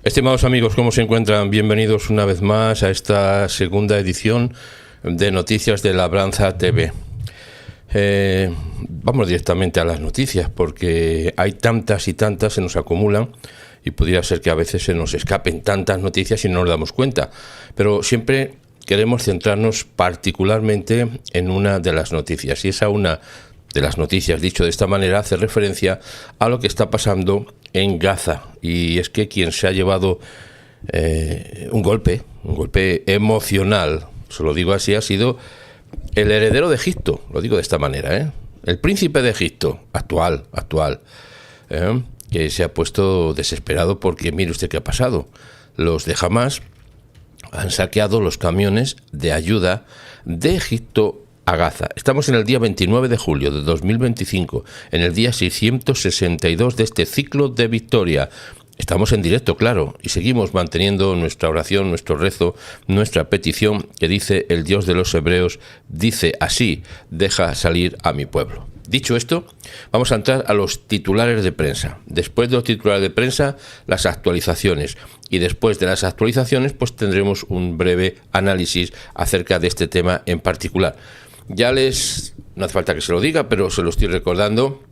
Estimados amigos, ¿cómo se encuentran? Bienvenidos una vez más a esta segunda edición de Noticias de Labranza TV. Vamos directamente a las noticias porque hay tantas y tantas, se nos acumulan y pudiera ser que a veces se nos escapen tantas noticias y no nos damos cuenta. Pero siempre queremos centrarnos particularmente en una de las noticias, y esa una de las noticias, dicho de esta manera, hace referencia a lo que está pasando en Gaza, y es que quien se ha llevado un golpe emocional, se lo digo así, ha sido el heredero de Egipto, lo digo de esta manera, el príncipe de Egipto, actual, que se ha puesto desesperado porque mire usted qué ha pasado. Los de Hamás han saqueado los camiones de ayuda de Egipto a Gaza. Estamos en el día 29 de julio de 2025, en el día 662 de este ciclo de victoria. Estamos en directo, claro, y seguimos manteniendo nuestra oración, nuestro rezo, nuestra petición, que dice el Dios de los hebreos, dice así: deja salir a mi pueblo. Dicho esto, vamos a entrar a los titulares de prensa. Después de los titulares de prensa, las actualizaciones. Y después de las actualizaciones, pues tendremos un breve análisis acerca de este tema en particular. No hace falta que se lo diga, pero se lo estoy recordando.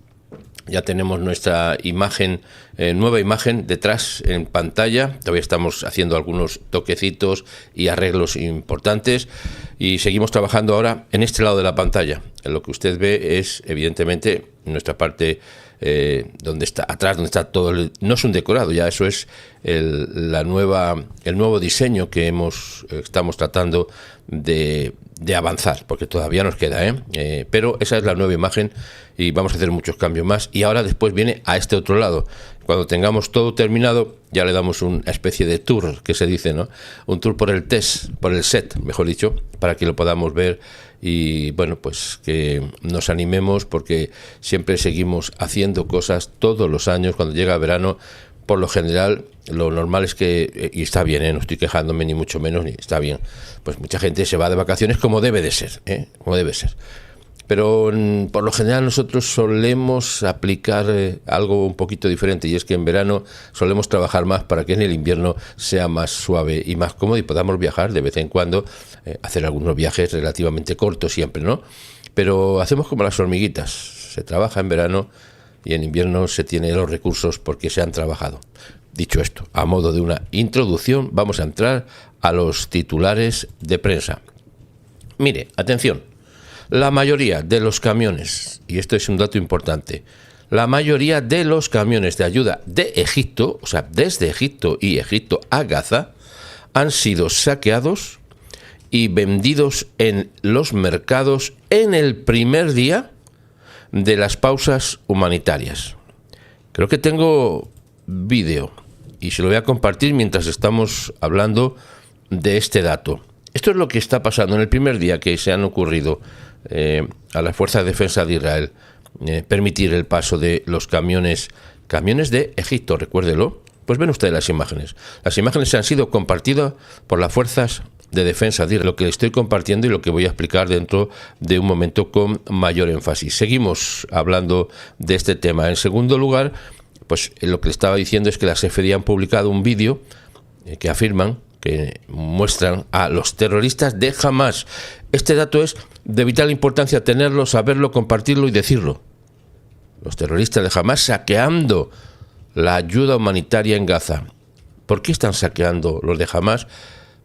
Ya tenemos nuestra imagen, nueva imagen detrás en pantalla. Todavía estamos haciendo algunos toquecitos y arreglos importantes. Y seguimos trabajando ahora en este lado de la pantalla. Lo que usted ve es, evidentemente, nuestra parte donde está atrás, donde está todo. No es un decorado, ya eso es el nuevo diseño que estamos tratando de avanzar, porque todavía nos queda, pero esa es la nueva imagen y vamos a hacer muchos cambios más. Y ahora después viene a este otro lado. Cuando tengamos todo terminado, ya le damos una especie de tour, que se dice, ¿no? Un tour por el set, mejor dicho, para que lo podamos ver y, bueno, pues que nos animemos, porque siempre seguimos haciendo cosas todos los años. Cuando llega el verano, por lo general, lo normal es que, y está bien, no estoy quejándome ni mucho menos, ni está bien, pues mucha gente se va de vacaciones como debe de ser, como debe ser. Pero por lo general nosotros solemos aplicar algo un poquito diferente, y es que en verano solemos trabajar más para que en el invierno sea más suave y más cómodo y podamos viajar de vez en cuando, hacer algunos viajes relativamente cortos siempre, ¿no? Pero hacemos como las hormiguitas, se trabaja en verano y en invierno se tiene los recursos porque se han trabajado. Dicho esto, a modo de una introducción, vamos a entrar a los titulares de prensa. Mire, atención. La mayoría de los camiones, y esto es un dato importante, la mayoría de los camiones de ayuda de Egipto, o sea, desde Egipto y Egipto a Gaza, han sido saqueados y vendidos en los mercados en el primer día de las pausas humanitarias. Creo que tengo vídeo y se lo voy a compartir mientras estamos hablando de este dato. Esto es lo que está pasando en el primer día que se han ocurrido a la Fuerza de Defensa de Israel permitir el paso de los camiones de Egipto, recuérdelo. Pues ven ustedes las imágenes. Las imágenes han sido compartidas por las Fuerzas de Defensa de Israel, lo que estoy compartiendo y lo que voy a explicar dentro de un momento con mayor énfasis. Seguimos hablando de este tema. En segundo lugar, pues lo que le estaba diciendo es que las CFDI han publicado un vídeo que afirman que muestran a los terroristas de Hamás. Este dato es de vital importancia tenerlo, saberlo, compartirlo y decirlo. Los terroristas de Hamás saqueando la ayuda humanitaria en Gaza. ¿Por qué están saqueando los de Hamás?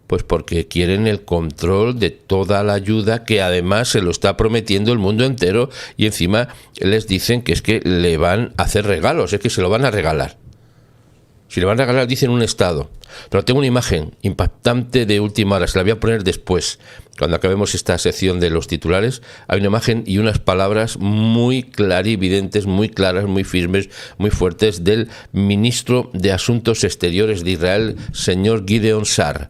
Pues porque quieren el control de toda la ayuda, que además se lo está prometiendo el mundo entero, y encima les dicen que es que le van a hacer regalos, es que se lo van a regalar. Si le van a regalar, dicen un estado. Pero tengo una imagen impactante de última hora, se la voy a poner después. Cuando acabemos esta sección de los titulares, hay una imagen y unas palabras muy clarividentes, muy claras, muy firmes, muy fuertes, del ministro de Asuntos Exteriores de Israel, señor Gideon Sa'ar.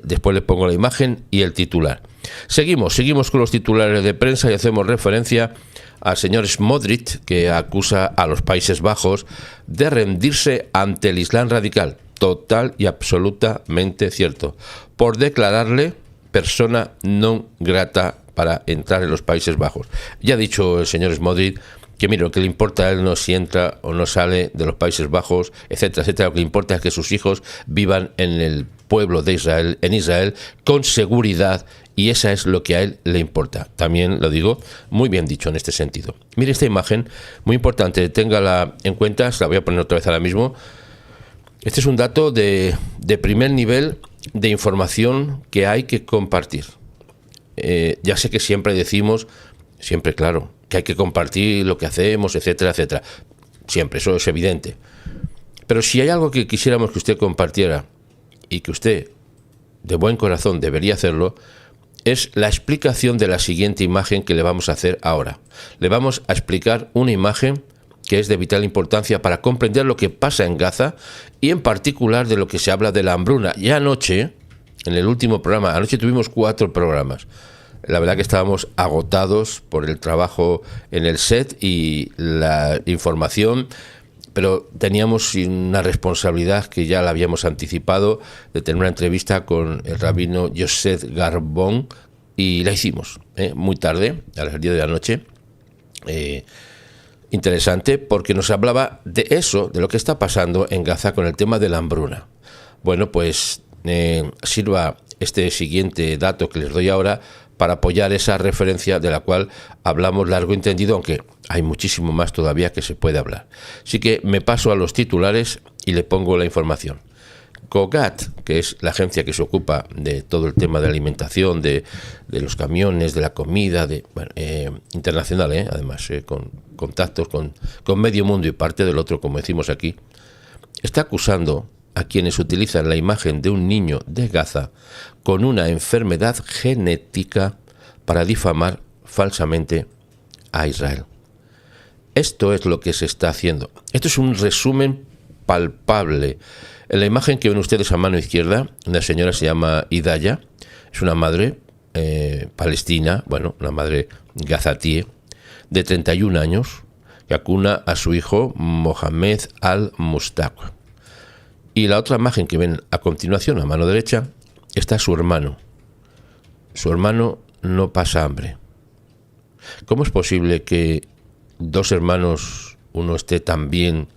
Después le pongo la imagen y el titular. Seguimos con los titulares de prensa y hacemos referencia al señor Smotrich, que acusa a los Países Bajos de rendirse ante el Islam radical. Total y absolutamente cierto. Por declararle persona non grata para entrar en los Países Bajos. Ya ha dicho el señor Smotrich que mire, lo que le importa a él no es si entra o no sale de los Países Bajos, etcétera, etcétera. Lo que le importa es que sus hijos vivan en el pueblo de Israel, en Israel, con seguridad, y esa es lo que a él le importa. También lo digo, muy bien dicho en este sentido. Mire esta imagen, muy importante, téngala en cuenta, se la voy a poner otra vez ahora mismo. Este es un dato de primer nivel de información que hay que compartir. Ya sé que siempre decimos, siempre claro, que hay que compartir lo que hacemos, etcétera, etcétera. Siempre, eso es evidente. Pero si hay algo que quisiéramos que usted compartiera y que usted, de buen corazón, debería hacerlo, es la explicación de la siguiente imagen que le vamos a hacer ahora. Le vamos a explicar una imagen que es de vital importancia para comprender lo que pasa en Gaza y en particular de lo que se habla de la hambruna. Ya anoche, en el último programa, anoche tuvimos 4 programas. La verdad que estábamos agotados por el trabajo en el set y la información, pero teníamos una responsabilidad que ya la habíamos anticipado, de tener una entrevista con el rabino Yosef Garbón, y la hicimos muy tarde, a las 10 de la noche. Interesante, porque nos hablaba de eso, de lo que está pasando en Gaza con el tema de la hambruna. Bueno, pues sirva este siguiente dato que les doy ahora para apoyar esa referencia de la cual hablamos largo y entendido, aunque hay muchísimo más todavía que se puede hablar. Así que me paso a los titulares y le pongo la información. COGAT, que es la agencia que se ocupa de todo el tema de alimentación, de los camiones, de la comida, internacional, además, con contactos con medio mundo y parte del otro, como decimos aquí, está acusando a quienes utilizan la imagen de un niño de Gaza con una enfermedad genética para difamar falsamente a Israel. Esto es lo que se está haciendo. Esto es un resumen palpable. En la imagen que ven ustedes a mano izquierda, una señora se llama Hidaya, es una madre palestina, una madre gazatí, de 31 años, que acuna a su hijo Mohamed al-Mustaq. Y la otra imagen que ven a continuación, a mano derecha, está su hermano. Su hermano no pasa hambre. ¿Cómo es posible que 2 hermanos, uno esté tan bien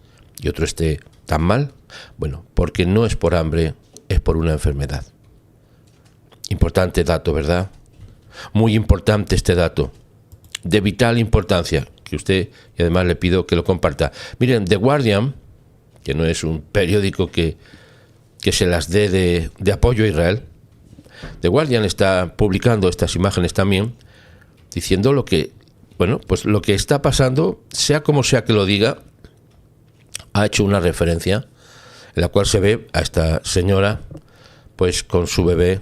y otro esté tan mal? Bueno, porque no es por hambre, es por una enfermedad. Importante dato, ¿verdad? Muy importante este dato, de vital importancia, que usted, y además le pido que lo comparta. Miren, The Guardian, que no es un periódico que se las dé de apoyo a Israel, The Guardian está publicando estas imágenes también, diciendo lo que está pasando, sea como sea que lo diga, ha hecho una referencia en la cual se ve a esta señora pues con su bebé,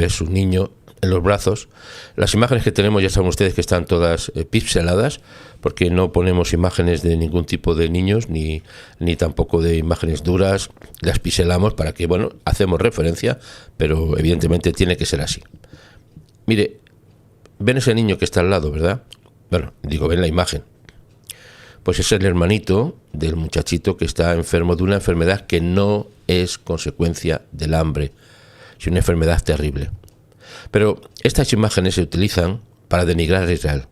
su niño en los brazos. Las imágenes que tenemos, ya saben ustedes que están todas pixeladas, porque no ponemos imágenes de ningún tipo de niños, ni tampoco de imágenes duras, las pixelamos para que, hacemos referencia, pero evidentemente tiene que ser así. Mire, ven ese niño que está al lado, ¿verdad? Ven la imagen. Pues es el hermanito del muchachito que está enfermo de una enfermedad que no es consecuencia del hambre, es una enfermedad terrible. Pero estas imágenes se utilizan para denigrar a Israel.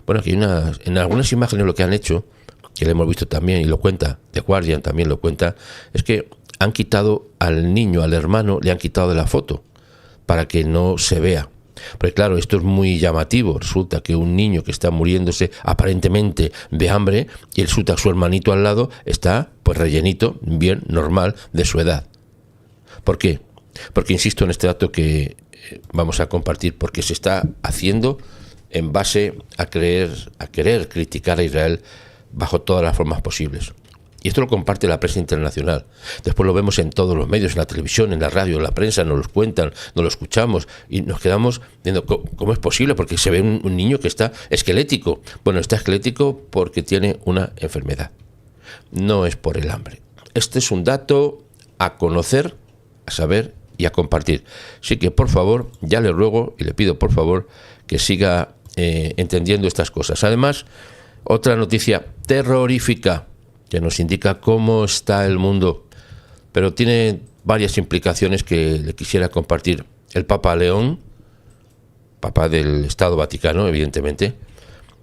Aquí en algunas imágenes lo que han hecho, que lo hemos visto también y lo cuenta, The Guardian también lo cuenta, es que han quitado al niño, al hermano, le han quitado de la foto para que no se vea. Porque claro, esto es muy llamativo. Resulta que un niño que está muriéndose aparentemente de hambre y resulta que su hermanito al lado está pues rellenito, bien, normal, de su edad. ¿Por qué? Porque insisto en este dato que vamos a compartir, porque se está haciendo en base a querer criticar a Israel bajo todas las formas posibles. Y esto lo comparte la prensa internacional. Después lo vemos en todos los medios, en la televisión, en la radio, en la prensa, nos lo cuentan, nos lo escuchamos y nos quedamos viendo cómo es posible, porque se ve un niño que está esquelético. Está esquelético porque tiene una enfermedad. No es por el hambre. Este es un dato a conocer, a saber y a compartir. Así que, por favor, ya le ruego y le pido, por favor, que siga entendiendo estas cosas. Además, otra noticia terrorífica que nos indica cómo está el mundo, pero tiene varias implicaciones que le quisiera compartir. El Papa León, Papa del Estado Vaticano, evidentemente,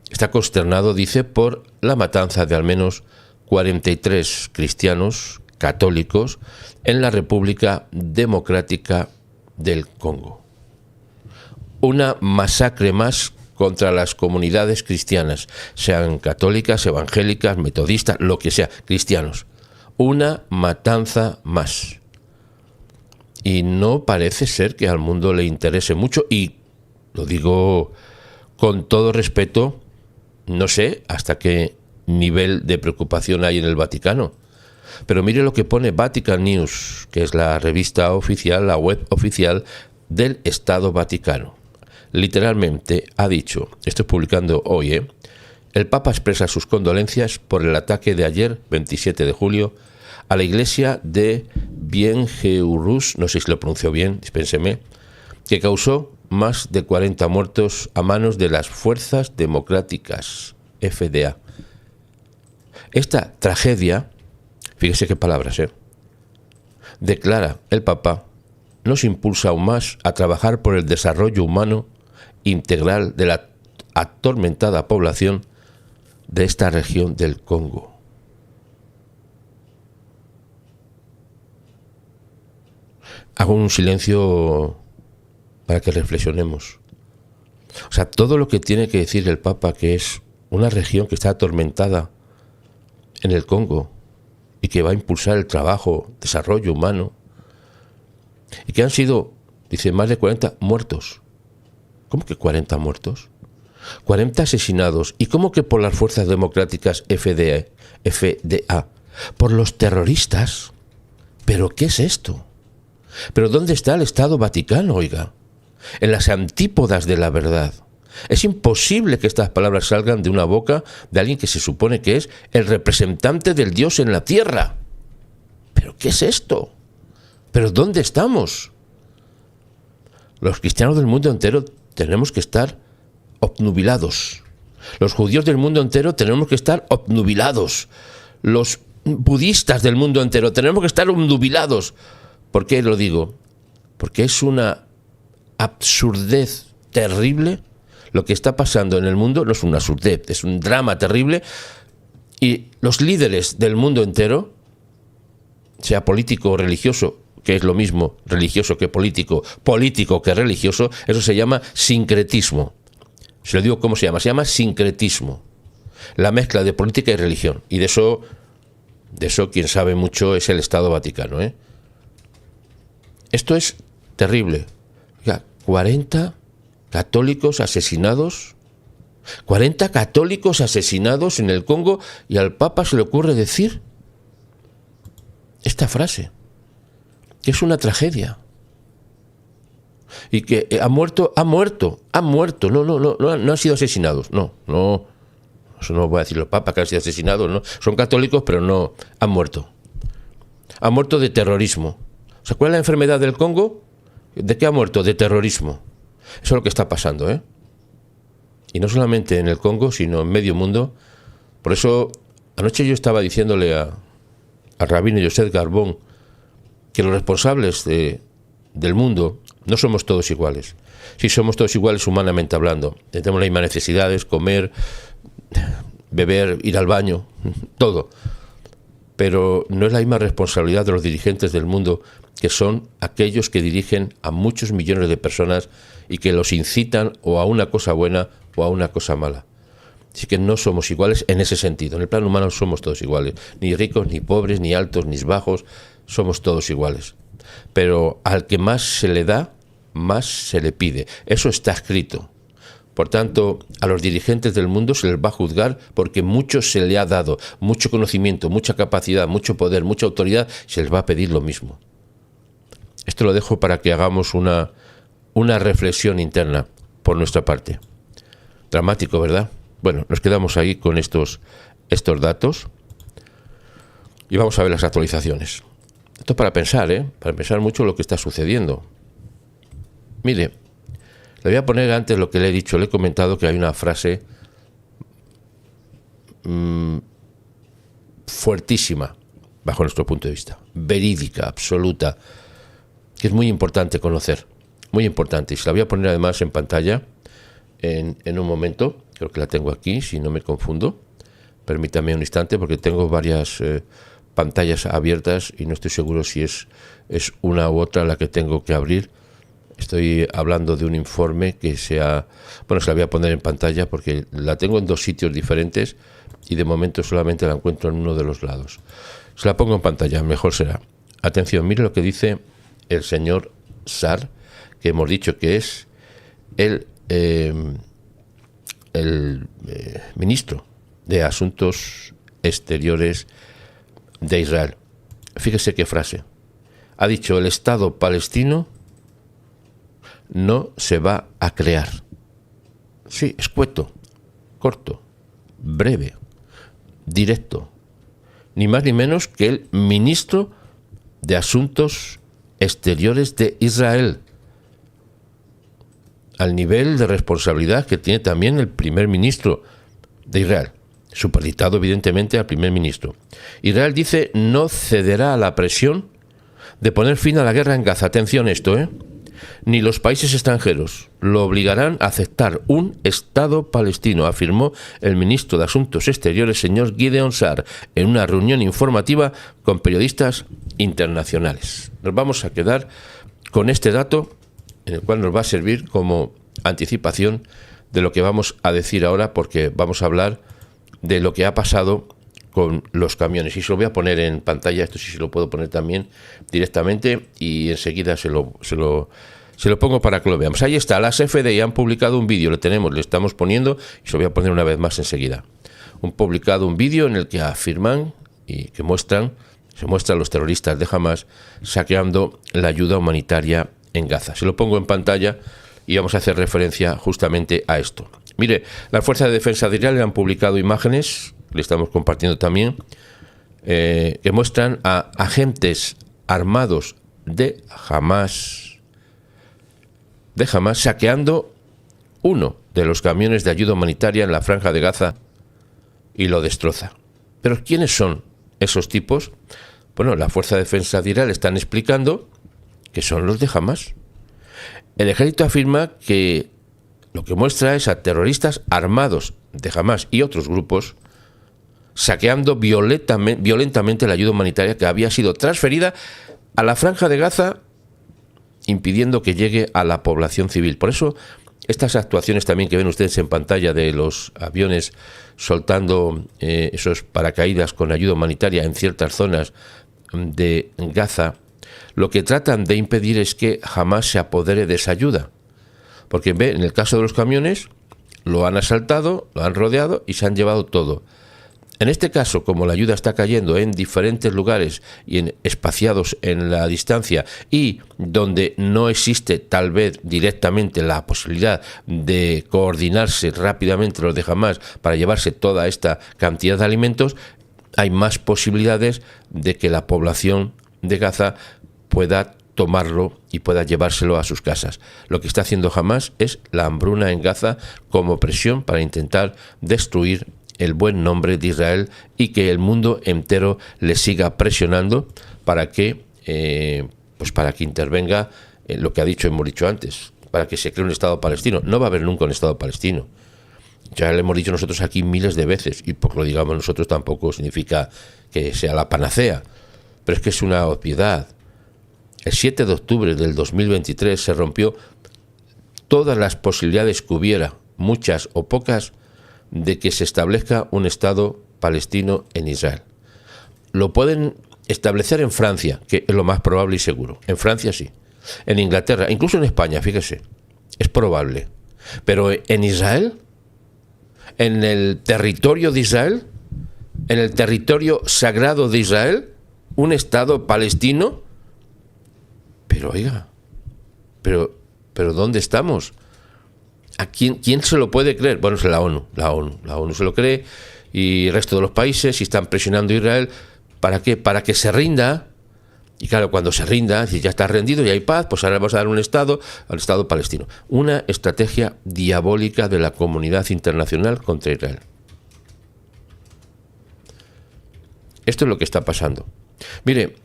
está consternado, dice, por la matanza de al menos 43 cristianos católicos en la República Democrática del Congo. Una masacre más contra las comunidades cristianas, sean católicas, evangélicas, metodistas, lo que sea, cristianos. Una matanza más. Y no parece ser que al mundo le interese mucho, y lo digo con todo respeto, no sé hasta qué nivel de preocupación hay en el Vaticano. Pero mire lo que pone Vatican News, que es la revista oficial, la web oficial del Estado Vaticano. Literalmente ha dicho, esto es publicando hoy, el Papa expresa sus condolencias por el ataque de ayer, 27 de julio, a la iglesia de Bienheureux, no sé si lo pronunció bien, dispénseme, que causó más de 40 muertos a manos de las Fuerzas Democráticas, FDA. Esta tragedia, fíjese qué palabras, declara el Papa, nos impulsa aún más a trabajar por el desarrollo humano integral de la atormentada población de esta región del Congo. Hago un silencio para que reflexionemos. O sea, todo lo que tiene que decir el Papa, que es una región que está atormentada en el Congo y que va a impulsar el trabajo, desarrollo humano, y que han sido, dice, más de 40 muertos. ¿Cómo que 40 muertos? 40 asesinados. ¿Y cómo que por las fuerzas democráticas FDA? ¿Por los terroristas? ¿Pero qué es esto? ¿Pero dónde está el Estado Vaticano, oiga? En las antípodas de la verdad. Es imposible que estas palabras salgan de una boca de alguien que se supone que es el representante del Dios en la tierra. ¿Pero qué es esto? ¿Pero dónde estamos? Los cristianos del mundo entero tenemos que estar obnubilados. Los judíos del mundo entero tenemos que estar obnubilados. Los budistas del mundo entero tenemos que estar obnubilados. ¿Por qué lo digo? Porque es una absurdez terrible. Lo que está pasando en el mundo no es una absurdez, es un drama terrible. Y los líderes del mundo entero, sea político o religioso, que es lo mismo religioso que político, político que religioso, eso se llama sincretismo. Se lo digo cómo se llama sincretismo. La mezcla de política y religión. Y de eso quien sabe mucho es el Estado Vaticano, Esto es terrible. Oiga, 40 católicos asesinados. 40 católicos asesinados en el Congo, y al Papa se le ocurre decir esta frase, que es una tragedia. Y que ha muerto, no han sido asesinados, no, eso no voy a decir los papas que han sido asesinados, no, son católicos, pero no, han muerto de terrorismo. ¿Se acuerdan la enfermedad del Congo? ¿De qué ha muerto? De terrorismo. Eso es lo que está pasando, Y no solamente en el Congo, sino en medio mundo. Por eso, anoche yo estaba diciéndole al rabino Joseph Garbón que los responsables del mundo no somos todos iguales. Sí, somos todos iguales humanamente hablando. Tenemos las mismas necesidades, comer, beber, ir al baño, todo. Pero no es la misma responsabilidad de los dirigentes del mundo, que son aquellos que dirigen a muchos millones de personas y que los incitan o a una cosa buena o a una cosa mala. Así que no somos iguales en ese sentido. En el plano humano somos todos iguales. Ni ricos, ni pobres, ni altos, ni bajos. Somos todos iguales. Pero al que más se le da, más se le pide. Eso está escrito. Por tanto, a los dirigentes del mundo se les va a juzgar porque mucho se le ha dado, mucho conocimiento, mucha capacidad, mucho poder, mucha autoridad, se les va a pedir lo mismo. Esto lo dejo para que hagamos una reflexión interna por nuestra parte. Dramático, ¿verdad? Bueno, nos quedamos ahí con estos datos y vamos a ver las actualizaciones. Esto es para pensar, para pensar mucho lo que está sucediendo. Mire, le voy a poner antes lo que le he dicho, le he comentado que hay una frase fuertísima, bajo nuestro punto de vista, verídica, absoluta, que es muy importante conocer, muy importante. Y se la voy a poner además en pantalla en un momento, creo que la tengo aquí, si no me confundo. Permítame un instante porque tengo varias pantallas abiertas y no estoy seguro si es una u otra la que tengo que abrir. Estoy hablando de un informe que se la voy a poner en pantalla porque la tengo en dos sitios diferentes y de momento solamente la encuentro en uno de los lados. Se la pongo en pantalla, mejor será. Atención, mire lo que dice el señor Sar, que hemos dicho que es el ministro de Asuntos Exteriores de Israel. Fíjese qué frase. Ha dicho: el Estado palestino no se va a crear. Sí, escueto, corto, breve, directo. Ni más ni menos que el ministro de Asuntos Exteriores de Israel, al nivel de responsabilidad que tiene también el primer ministro de Israel, supeditado evidentemente al primer ministro. Israel dice no cederá a la presión de poner fin a la guerra en Gaza. Atención esto, ni los países extranjeros lo obligarán a aceptar un Estado palestino, afirmó el ministro de Asuntos Exteriores, señor Gideon Sar, en una reunión informativa con periodistas internacionales. Nos vamos a quedar con este dato, en el cual nos va a servir como anticipación de lo que vamos a decir ahora, porque vamos a hablar de lo que ha pasado con los camiones. Y se lo voy a poner en pantalla, esto sí se lo puedo poner también directamente, y enseguida se lo pongo para que lo veamos. Ahí está, las FDI han publicado un vídeo, le estamos poniendo, y se lo voy a poner una vez más enseguida. Un vídeo en el que afirman y que se muestran los terroristas de Hamas saqueando la ayuda humanitaria en Gaza. Se lo pongo en pantalla y vamos a hacer referencia justamente a esto. Mire, las Fuerzas de Defensa de Israel han publicado imágenes, le estamos compartiendo también, que muestran a agentes armados de Hamas saqueando uno de los camiones de ayuda humanitaria en la Franja de Gaza y lo destroza. ¿Pero quiénes son esos tipos? Bueno, la Fuerza de Defensa de Israel están explicando que son los de Hamas. El ejército afirma que lo que muestra es a terroristas armados de Hamas y otros grupos saqueando violentamente la ayuda humanitaria que había sido transferida a la Franja de Gaza, impidiendo que llegue a la población civil. Por eso, estas actuaciones también que ven ustedes en pantalla de los aviones soltando esos paracaídas con ayuda humanitaria en ciertas zonas de Gaza, lo que tratan de impedir es que Hamas se apodere de esa ayuda. Porque en el caso de los camiones, lo han asaltado, lo han rodeado y se han llevado todo. En este caso, como la ayuda está cayendo en diferentes lugares y espaciados en la distancia, y donde no existe tal vez directamente la posibilidad de coordinarse rápidamente los de Hamas para llevarse toda esta cantidad de alimentos, hay más posibilidades de que la población de Gaza pueda tomarlo y pueda llevárselo a sus casas. Lo que está haciendo Hamas es la hambruna en Gaza como presión para intentar destruir el buen nombre de Israel y que el mundo entero le siga presionando para que intervenga lo que hemos dicho antes, para que se cree un Estado palestino. No va a haber nunca un Estado palestino. Ya lo hemos dicho nosotros aquí miles de veces, y por lo digamos nosotros tampoco significa que sea la panacea, pero es que es una obviedad. El 7 de octubre del 2023 se rompió todas las posibilidades que hubiera, muchas o pocas, de que se establezca un Estado palestino en Israel. Lo pueden establecer en Francia, que es lo más probable y seguro. En Francia sí. En Inglaterra, incluso en España, fíjese, es probable. Pero en Israel, en el territorio de Israel, en el territorio sagrado de Israel, un Estado palestino. Pero oiga, pero ¿dónde estamos? ¿A quién se lo puede creer? Bueno, es la ONU se lo cree, y el resto de los países, y están presionando a Israel. ¿Para qué? Para que se rinda. Y claro, cuando se rinda, si ya está rendido y hay paz, pues ahora vamos a dar un Estado al Estado palestino. Una estrategia diabólica de la comunidad internacional contra Israel. Esto es lo que está pasando. Mire,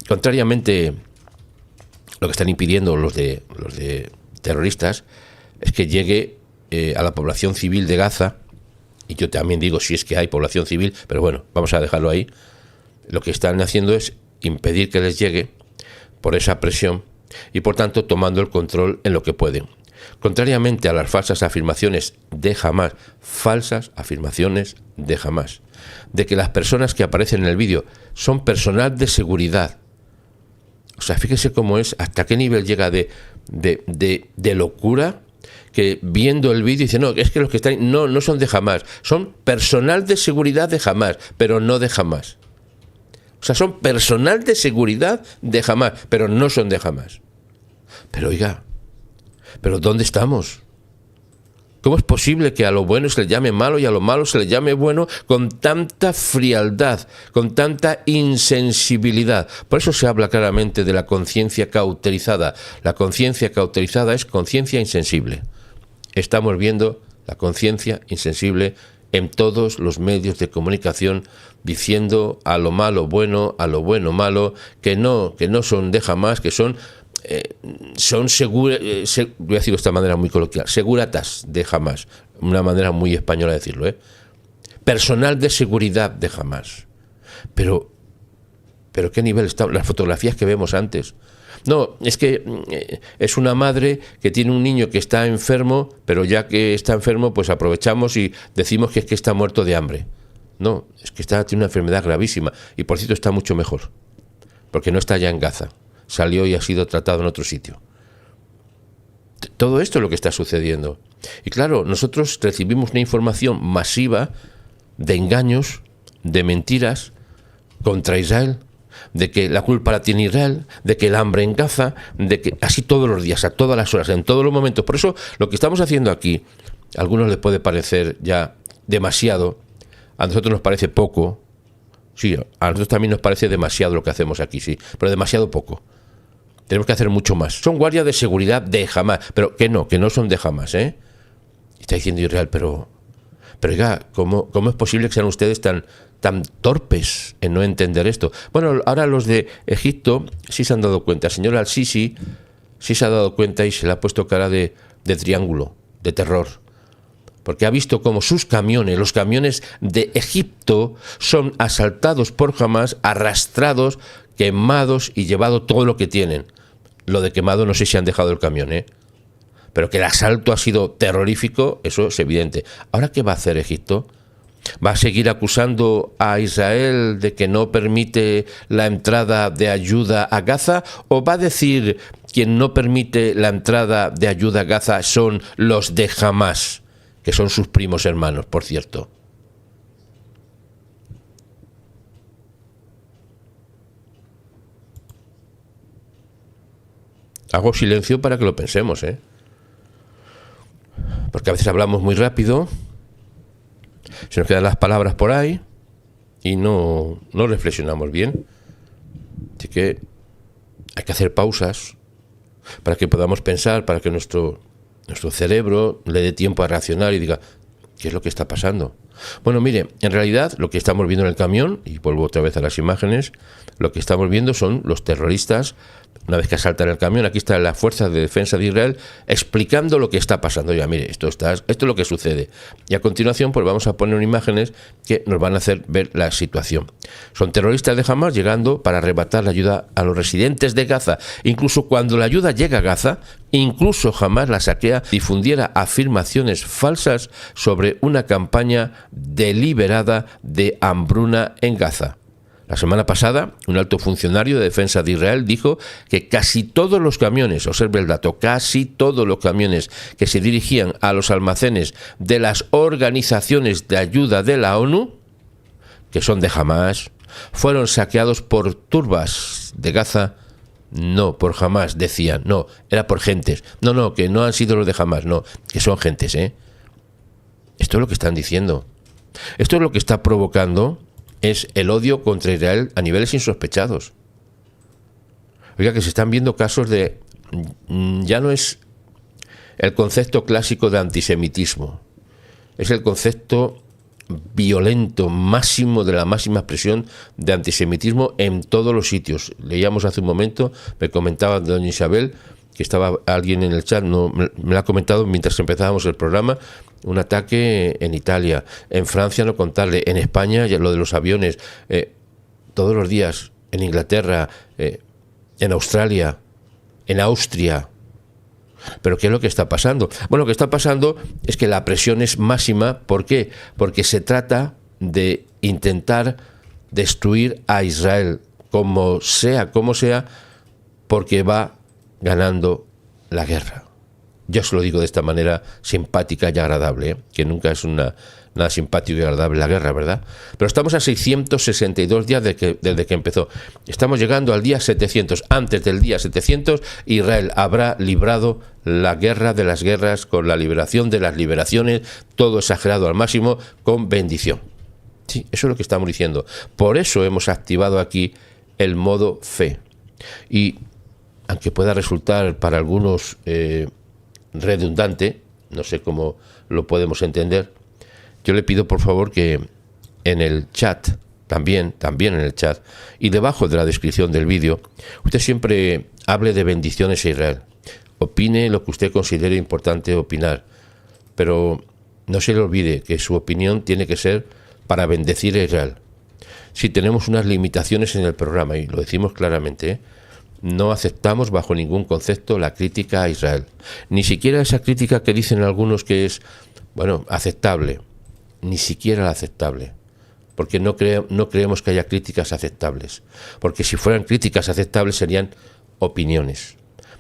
contrariamente, lo que están impidiendo los de terroristas es que llegue a la población civil de Gaza, y yo también digo si es que hay población civil, pero bueno, vamos a dejarlo ahí, lo que están haciendo es impedir que les llegue por esa presión y por tanto tomando el control en lo que pueden. Contrariamente a las falsas afirmaciones de Hamás, de que las personas que aparecen en el vídeo son personal de seguridad. O sea, fíjese cómo es, hasta qué nivel llega de locura, que viendo el vídeo dice, no, es que los que están no son de Hamás, son personal de seguridad de Hamás, pero no de Hamás. O sea, son personal de seguridad de Hamás, pero no son de Hamás. Pero oiga, ¿pero dónde estamos? ¿Cómo es posible que a lo bueno se le llame malo y a lo malo se le llame bueno con tanta frialdad, con tanta insensibilidad? Por eso se habla claramente de la conciencia cauterizada. La conciencia cauterizada es conciencia insensible. Estamos viendo la conciencia insensible en todos los medios de comunicación, diciendo a lo malo bueno, a lo bueno malo, que no son de Hamás, que son voy a decirlo de esta manera muy coloquial, seguratas de Hamás, una manera muy española de decirlo, personal de seguridad de Hamás. Pero ¿qué nivel están las fotografías que vemos antes? No, es que es una madre que tiene un niño que está enfermo, pero ya que está enfermo, pues aprovechamos y decimos que es que está muerto de hambre. No, es que tiene una enfermedad gravísima y por cierto está mucho mejor, porque no está ya en Gaza. Salió y ha sido tratado en otro sitio. Todo esto es lo que está sucediendo. Y claro, nosotros recibimos una información masiva de engaños, de mentiras contra Israel, de que la culpa la tiene Israel, de que el hambre en Gaza, de que así todos los días, a todas las horas, en todos los momentos. Por eso lo que estamos haciendo aquí, a algunos les puede parecer ya demasiado, a nosotros nos parece poco. Sí, a nosotros también nos parece demasiado lo que hacemos aquí, sí, pero demasiado poco. Tenemos que hacer mucho más. Son guardias de seguridad de Hamás, pero que no son de Hamás, Está diciendo Israel, pero oiga, ¿cómo es posible que sean ustedes tan torpes en no entender esto? Bueno, ahora los de Egipto sí se han dado cuenta. El señor Al-Sisi sí se ha dado cuenta y se le ha puesto cara de triángulo, de terror. Porque ha visto cómo sus camiones, los camiones de Egipto, son asaltados por Hamás, arrastrados, quemados y llevado todo lo que tienen. Lo de quemado no sé si han dejado el camión, pero que el asalto ha sido terrorífico, eso es evidente. ¿Ahora qué va a hacer Egipto? ¿Va a seguir acusando a Israel de que no permite la entrada de ayuda a Gaza? ¿O va a decir quien no permite la entrada de ayuda a Gaza son los de Hamás, que son sus primos hermanos, por cierto? Hago silencio para que lo pensemos, porque a veces hablamos muy rápido, se nos quedan las palabras por ahí y no reflexionamos bien. Así que hay que hacer pausas para que podamos pensar, para que nuestro cerebro le dé tiempo a reaccionar y diga, ¿qué es lo que está pasando? Bueno, mire, en realidad lo que estamos viendo en el camión, y vuelvo otra vez a las imágenes, lo que estamos viendo son los terroristas. Una vez que asaltan el camión, aquí está la Fuerza de Defensa de Israel explicando lo que está pasando. Ya, mire, esto es lo que sucede. Y a continuación, pues vamos a poner imágenes que nos van a hacer ver la situación. Son terroristas de Hamás llegando para arrebatar la ayuda a los residentes de Gaza. Incluso cuando la ayuda llega a Gaza, incluso Hamás la saquea, difundiera afirmaciones falsas sobre una campaña deliberada de hambruna en Gaza. La semana pasada, un alto funcionario de defensa de Israel dijo que casi todos los camiones, observe el dato, casi todos los camiones que se dirigían a los almacenes de las organizaciones de ayuda de la ONU, que son de Hamás, fueron saqueados por turbas de Gaza. No, por Hamás, decían, no, era por gentes. No, que no han sido los de Hamás, no, que son gentes, Esto es lo que están diciendo. Esto es lo que está provocando es el odio contra Israel a niveles insospechados. Oiga, que se están viendo casos de... Ya no es el concepto clásico de antisemitismo, es el concepto violento, máximo, de la máxima expresión de antisemitismo en todos los sitios. Leíamos hace un momento, me comentaba doña Isabel, que estaba alguien en el chat, no me lo ha comentado mientras empezábamos el programa, un ataque en Italia, en Francia no contarle, en España ya lo de los aviones, todos los días, en Inglaterra, en Australia, en Austria. ¿Pero qué es lo que está pasando? Bueno, lo que está pasando es que la presión es máxima. ¿Por qué? Porque se trata de intentar destruir a Israel, como sea, porque va ganando la guerra. Yo os lo digo de esta manera simpática y agradable, que nunca es nada simpático y agradable la guerra, ¿verdad? Pero estamos a 662 días desde que empezó. Estamos llegando al día 700. Antes del día 700, Israel habrá librado la guerra de las guerras, con la liberación de las liberaciones, todo exagerado al máximo, con bendición. Sí, eso es lo que estamos diciendo. Por eso hemos activado aquí el modo fe. Y aunque pueda resultar para algunos redundante, no sé cómo lo podemos entender, yo le pido por favor que en el chat, también en el chat, y debajo de la descripción del vídeo, usted siempre hable de bendiciones a Israel. Opine lo que usted considere importante opinar, pero no se le olvide que su opinión tiene que ser para bendecir a Israel. Si tenemos unas limitaciones en el programa, y lo decimos claramente, no aceptamos bajo ningún concepto la crítica a Israel. Ni siquiera esa crítica que dicen algunos que es, bueno, aceptable. Ni siquiera la aceptable. Porque no creemos que haya críticas aceptables. Porque si fueran críticas aceptables serían opiniones.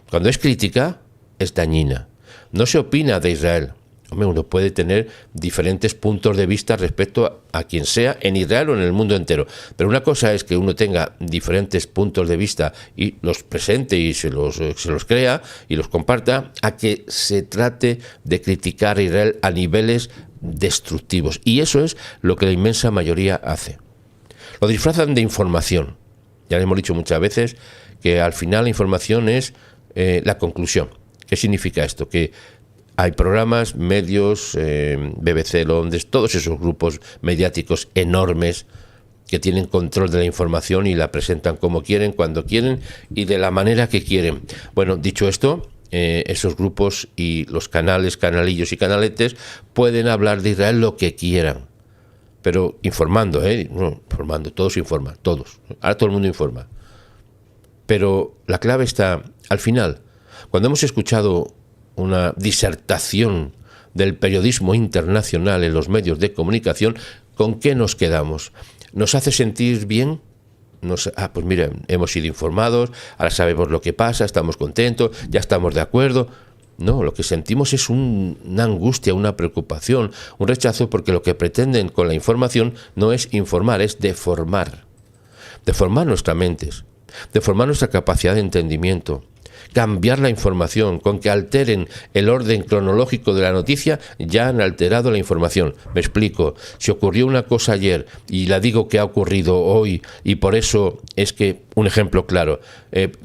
Cuando es crítica, es dañina. No se opina de Israel. Hombre, uno puede tener diferentes puntos de vista respecto a quien sea, en Israel o en el mundo entero. Pero una cosa es que uno tenga diferentes puntos de vista y los presente y se los crea y los comparta, a que se trate de criticar a Israel a niveles destructivos. Y eso es lo que la inmensa mayoría hace. Lo disfrazan de información. Ya le hemos dicho muchas veces que al final la información es la conclusión. ¿Qué significa esto? Que hay programas, medios, BBC Londres, todos esos grupos mediáticos enormes que tienen control de la información y la presentan como quieren, cuando quieren y de la manera que quieren. Bueno, dicho esto, esos grupos y los canales, canalillos y canaletes pueden hablar de Israel lo que quieran, pero informando, no, informando, todos informan, todos. Ahora todo el mundo informa. Pero la clave está al final. Cuando hemos escuchado una disertación del periodismo internacional en los medios de comunicación, ¿con qué nos quedamos? ¿Nos hace sentir bien? Pues mira, hemos sido informados, ahora sabemos lo que pasa, estamos contentos, ya estamos de acuerdo. No, lo que sentimos es una angustia, una preocupación, un rechazo, porque lo que pretenden con la información no es informar, es deformar nuestras mentes, deformar nuestra capacidad de entendimiento, cambiar la información. Con que alteren el orden cronológico de la noticia, ya han alterado la información. Me explico. Si ocurrió una cosa ayer y la digo que ha ocurrido hoy, y por eso es que, un ejemplo claro,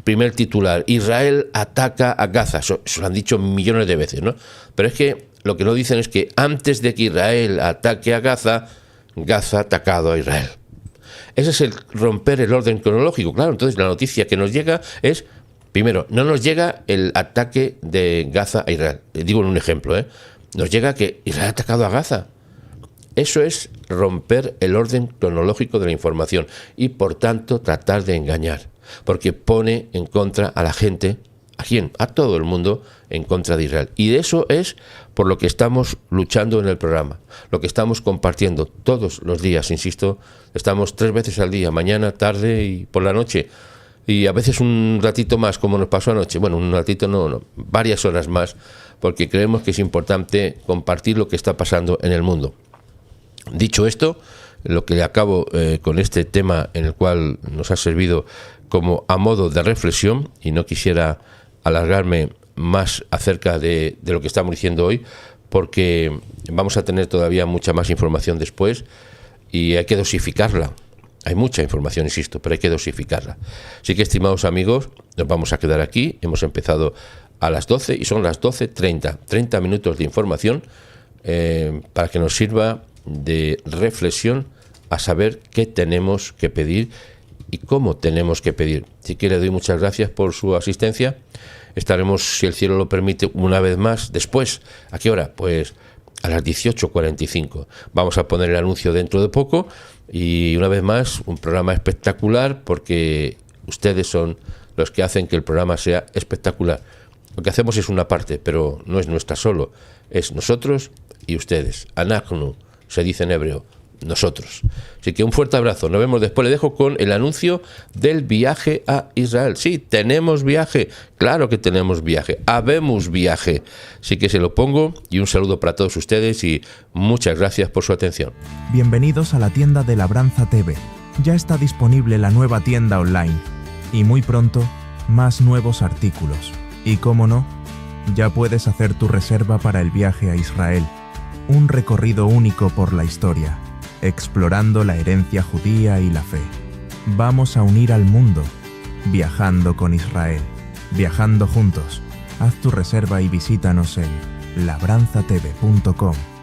primer titular, Israel ataca a Gaza. Eso lo han dicho millones de veces, ¿no? Pero es que lo que no dicen es que antes de que Israel ataque a Gaza, Gaza ha atacado a Israel. Ese es el romper el orden cronológico. Claro, entonces la noticia que nos llega es: primero, no nos llega el ataque de Gaza a Israel. Digo en un ejemplo, nos llega que Israel ha atacado a Gaza. Eso es romper el orden cronológico de la información y, por tanto, tratar de engañar. Porque pone en contra a la gente. ¿A quién? A todo el mundo en contra de Israel. Y eso es por lo que estamos luchando en el programa. Lo que estamos compartiendo todos los días, insisto. Estamos 3 veces al día, mañana, tarde y por la noche. Y a veces un ratito más, como nos pasó anoche. Bueno, un ratito no, varias horas más, porque creemos que es importante compartir lo que está pasando en el mundo. Dicho esto, lo que le acabo con este tema, en el cual nos ha servido como a modo de reflexión, y no quisiera alargarme más acerca de lo que estamos diciendo hoy, porque vamos a tener todavía mucha más información después y hay que dosificarla. Hay mucha información, insisto, pero hay que dosificarla. Así que, estimados amigos, nos vamos a quedar aquí. Hemos empezado a las 12 y son las 12:30. 30 minutos de información para que nos sirva de reflexión a saber qué tenemos que pedir y cómo tenemos que pedir. Así que le doy muchas gracias por su asistencia. Estaremos, si el cielo lo permite, una vez más después. ¿A qué hora? Pues a las 18:45. Vamos a poner el anuncio dentro de poco y una vez más un programa espectacular, porque ustedes son los que hacen que el programa sea espectacular. Lo que hacemos es una parte, pero no es nuestra solo, es nosotros y ustedes. Anachnu se dice en hebreo, nosotros. Así que un fuerte abrazo, nos vemos después. Le dejo con el anuncio del viaje a Israel. Sí, tenemos viaje, claro que tenemos viaje, habemos viaje. Así que se lo pongo y un saludo para todos ustedes y muchas gracias por su atención. Bienvenidos a la tienda de Labranza TV. Ya está disponible la nueva tienda online y muy pronto más nuevos artículos. Y cómo no, ya puedes hacer tu reserva para el viaje a Israel, un recorrido único por la historia, explorando la herencia judía y la fe. Vamos a unir al mundo, viajando con Israel, viajando juntos. Haz tu reserva y visítanos en labranzatv.com.